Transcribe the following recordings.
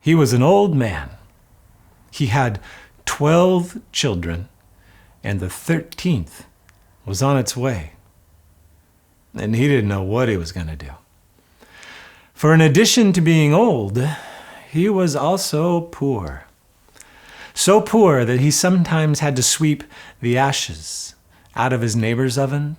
He was an old man. He had 12 children, and the 13th was on its way. And he didn't know what he was going to do. For in addition to being old, he was also poor. So poor that he sometimes had to sweep the ashes out of his neighbor's oven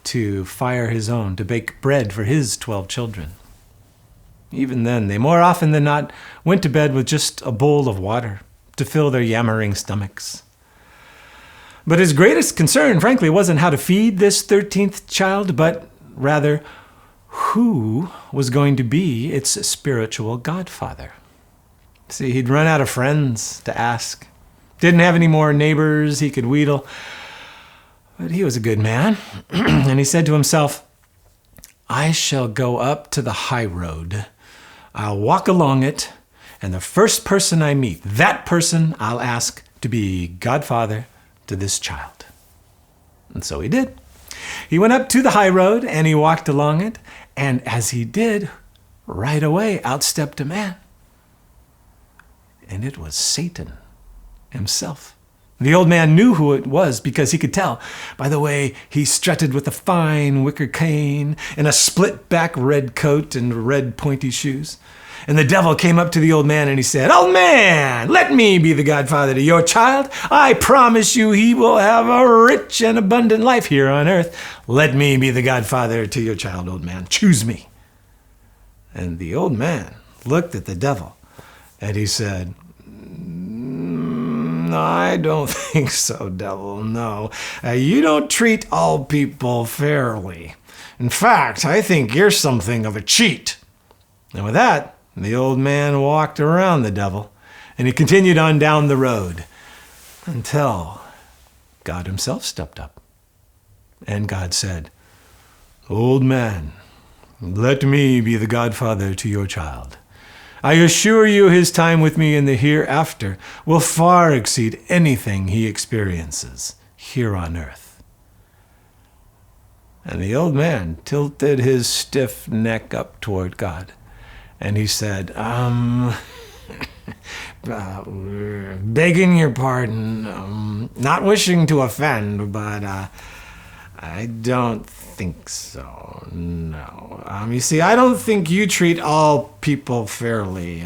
to fire his own, to bake bread for his 12 children. Even then, they more often than not went to bed with just a bowl of water to fill their yammering stomachs. But his greatest concern, frankly, wasn't how to feed this 13th child, but rather who was going to be its spiritual godfather. See, he'd run out of friends to ask. Didn't have any more neighbors he could wheedle. But he was a good man. And he said to himself, I shall go up to the high road. I'll walk along it, and the first person I meet, that person I'll ask to be godfather to this child. And so he did. He went up to the high road, and he walked along it, and as he did, right away outstepped a man. And it was Satan himself. The old man knew who it was because he could tell by the way he strutted with a fine wicker cane and a split-back red coat and red pointy shoes. And the devil came up to the old man and he said, Old man, let me be the godfather to your child. I promise you he will have a rich and abundant life here on earth. Let me be the godfather to your child, old man. Choose me. And the old man looked at the devil and he said, I don't think so, devil, no. You don't treat all people fairly. In fact, I think you're something of a cheat. And with that, the old man walked around the devil, and he continued on down the road until God himself stepped up. And God said, Old man, let me be the godfather to your child. I assure you his time with me in the hereafter will far exceed anything he experiences here on earth. And the old man tilted his stiff neck up toward God, and he said, begging your pardon, not wishing to offend, but I don't think so, no. You see, I don't think you treat all people fairly.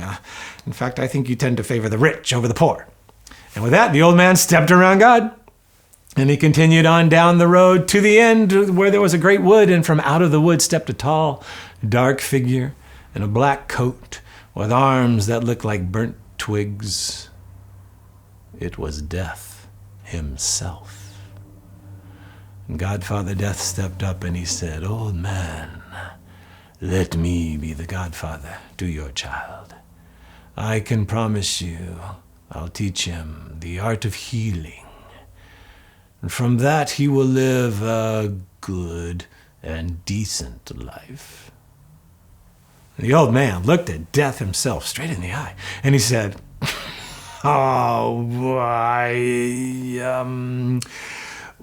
In fact, I think you tend to favor the rich over the poor. And with that, the old man stepped around God, and he continued on down the road to the end where there was a great wood, and from out of the wood stepped a tall, dark figure in a black coat with arms that looked like burnt twigs. It was Death himself. And Godfather Death stepped up and he said, Old man, let me be the godfather to your child. I can promise you I'll teach him the art of healing. And from that he will live a good and decent life. And the old man looked at Death himself straight in the eye and he said,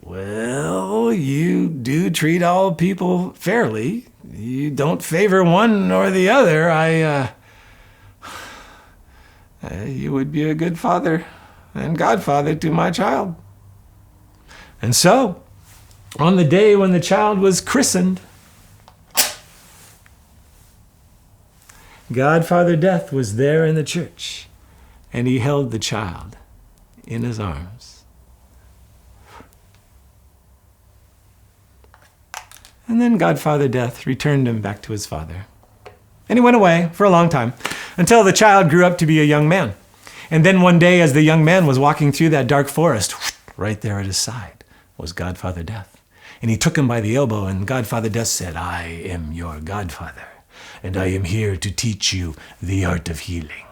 well, you do treat all people fairly. You don't favor one nor the other. You would be a good father and godfather to my child. And so, on the day when the child was christened, Godfather Death was there in the church, and he held the child in his arms. And then Godfather Death returned him back to his father. And he went away for a long time until the child grew up to be a young man. And then one day, as the young man was walking through that dark forest, right there at his side was Godfather Death. And he took him by the elbow, and Godfather Death said, I am your godfather, and I am here to teach you the art of healing.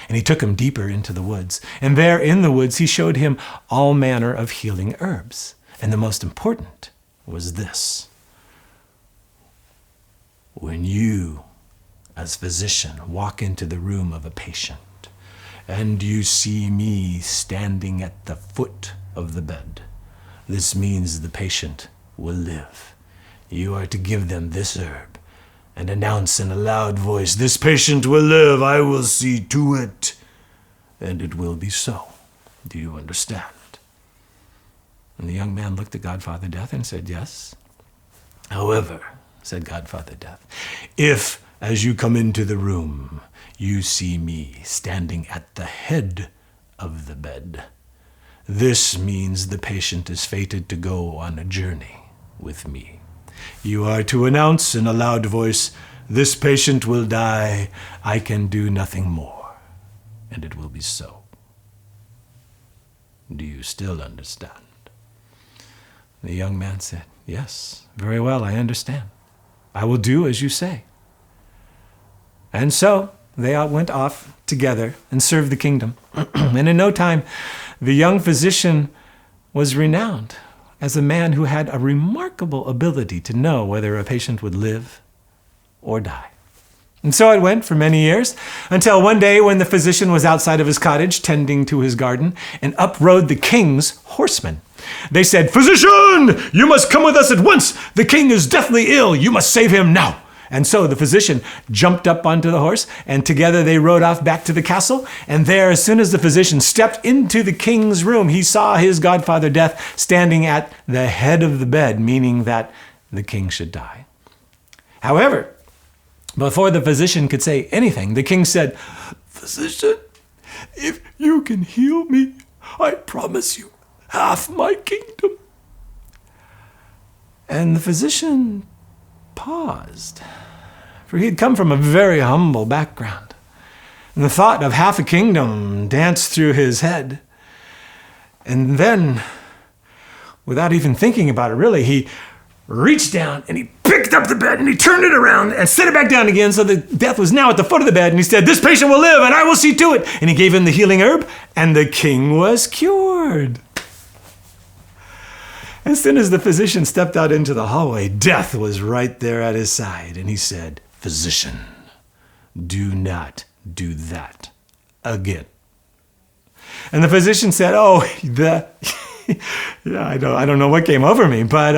And he took him deeper into the woods. And there in the woods, he showed him all manner of healing herbs. And the most important was this. When you, as physician, walk into the room of a patient and you see me standing at the foot of the bed, this means the patient will live. You are to give them this herb, and announce in a loud voice, 'This patient will live, I will see to it.' And it will be so. Do you understand?" And the young man looked at Godfather Death and said, "Yes." "However," said Godfather Death, "if, as you come into the room, you see me standing at the head of the bed, this means the patient is fated to go on a journey with me. You are to announce in a loud voice, 'This patient will die. I can do nothing more.' And it will be so. Do you still understand?" The young man said, "Yes, very well, I understand. I will do as you say." And so they all went off together and served the kingdom. And in no time, the young physician was renowned as a man who had a remarkable ability to know whether a patient would live or die. And so it went for many years, until one day when the physician was outside of his cottage tending to his garden, and up rode the king's horsemen. They said, "Physician, you must come with us at once. The king is deathly ill. You must save him now." And so the physician jumped up onto the horse, and together they rode off back to the castle. And there, as soon as the physician stepped into the king's room, he saw his godfather Death standing at the head of the bed, meaning that the king should die. However, before the physician could say anything, the king said, "Physician, if you can heal me, I promise you half my kingdom." And the physician paused, for he had come from a very humble background. And the thought of half a kingdom danced through his head. And then, without even thinking about it really, he reached down and he picked up the bed and he turned it around and set it back down again, so that Death was now at the foot of the bed. And he said, "This patient will live and I will see to it." And he gave him the healing herb, and the king was cured. As soon as the physician stepped out into the hallway, Death was right there at his side. And he said, "Physician, do not do that again." And the physician said, "Oh, I don't know what came over me, but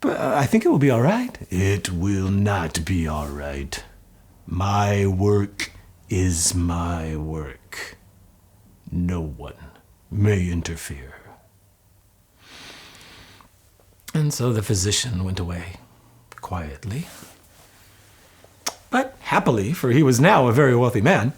I think it will be all right." "It will not be all right. My work is my work. No one may interfere." And so the physician went away quietly, but happily, for he was now a very wealthy man.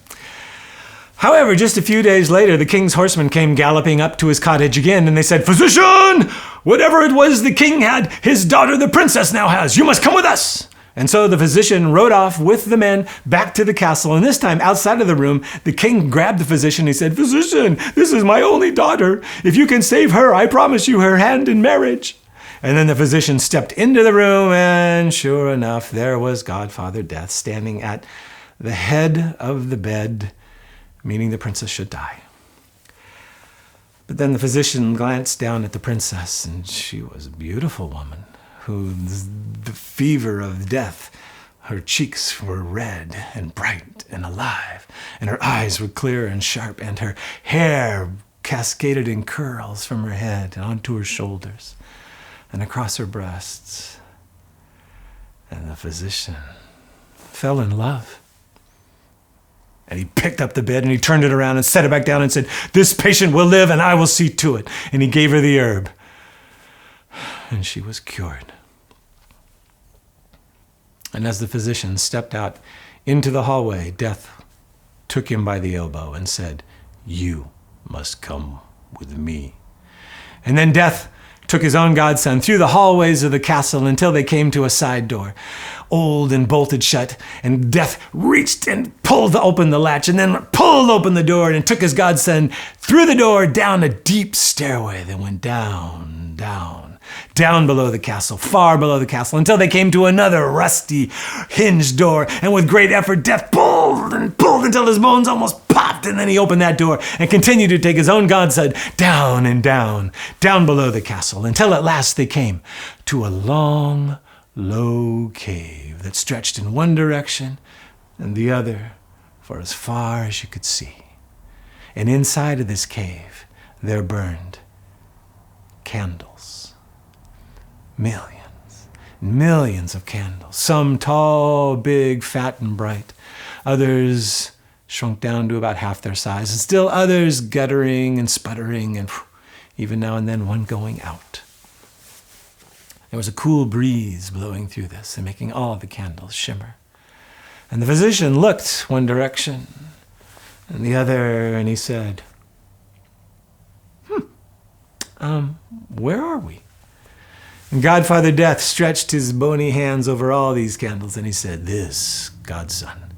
However, just a few days later, the king's horsemen came galloping up to his cottage again, and they said, "Physician, whatever it was the king had, his daughter the princess now has. You must come with us." And so the physician rode off with the men back to the castle, and this time, outside of the room, the king grabbed the physician and he said, "Physician, this is my only daughter. If you can save her, I promise you her hand in marriage." And then the physician stepped into the room, and sure enough, there was Godfather Death standing at the head of the bed, meaning the princess should die. But then the physician glanced down at the princess, and she was a beautiful woman, whose the fever of death, her cheeks were red and bright and alive, and her eyes were clear and sharp, and her hair cascaded in curls from her head and onto her shoulders and across her breasts. And the physician fell in love. And he picked up the bed and he turned it around and set it back down and said, "This patient will live and I will see to it." And he gave her the herb. And she was cured. And as the physician stepped out into the hallway, Death took him by the elbow and said, "You must come with me." And then Death took his own godson through the hallways of the castle until they came to a side door, old and bolted shut, and Death reached and pulled open the latch and then pulled open the door and took his godson through the door down a deep stairway that went down, down below the castle, far below the castle, until they came to another rusty hinged door. And with great effort, Death pulled and pulled until his bones almost popped, and then he opened that door and continued to take his own godson down and down below the castle, until at last they came to a long, low cave that stretched in one direction and the other for as far as you could see. And inside of this cave there burned candles. Millions millions of candles, some tall, big, fat, and bright, others shrunk down to about half their size, and still others guttering and sputtering, and even now and then one going out. There was a cool breeze blowing through this and making all the candles shimmer. And the physician looked one direction and the other, and he said, where are we? And Godfather Death stretched his bony hands over all these candles, and he said, this, godson,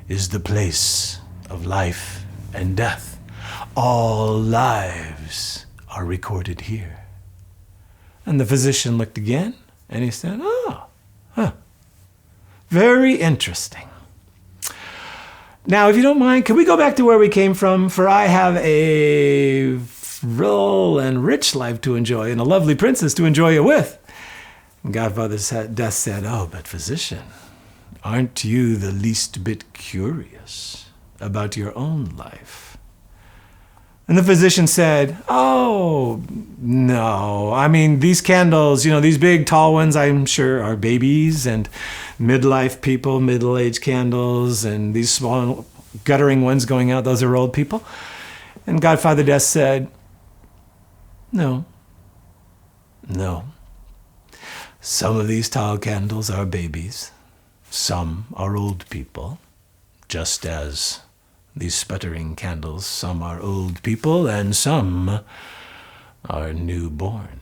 is the place of life and death. All lives are recorded here. And the physician looked again, and he said, very interesting. Now, if you don't mind, can we go back to where we came from? For I have a full and rich life to enjoy, and a lovely princess to enjoy it with. And Godfather Death said, but physician, aren't you the least bit curious about your own life? And the physician said, no. I mean, these candles, these big, tall ones, I'm sure are babies and midlife people, middle-aged candles, and these small, guttering ones going out, those are old people. And Godfather Death said, no. Some of these tall candles are babies. Some are old people, just as these sputtering candles, some are old people and some are newborn.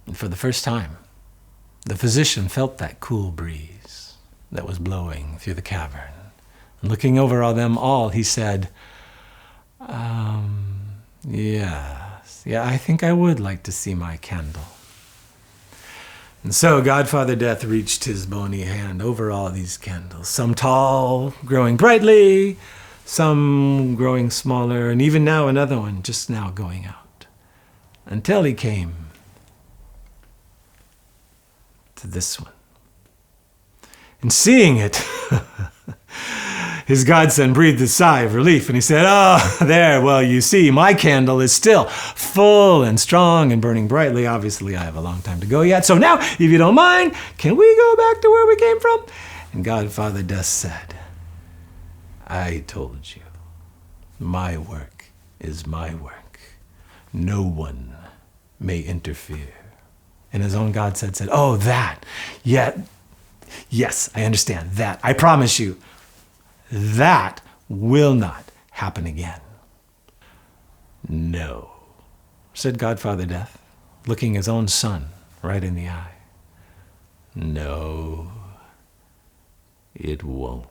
And for the first time, the physician felt that cool breeze that was blowing through the cavern. And looking over all them all, he said, yes, I think I would like to see my candle. And so Godfather Death reached his bony hand over all these candles, some tall, growing brightly, some growing smaller, and even now another one just now going out, until he came to this one. And seeing it, his godson breathed a sigh of relief, and he said, there, well, you see, my candle is still full and strong and burning brightly. Obviously, I have a long time to go yet. So now, if you don't mind, can we go back to where we came from? And Godfather Death said, I told you, my work is my work. No one may interfere. And his own god said, that, yes, I understand that. I promise you, that will not happen again. No, said Godfather Death, looking his own son right in the eye. No, it won't.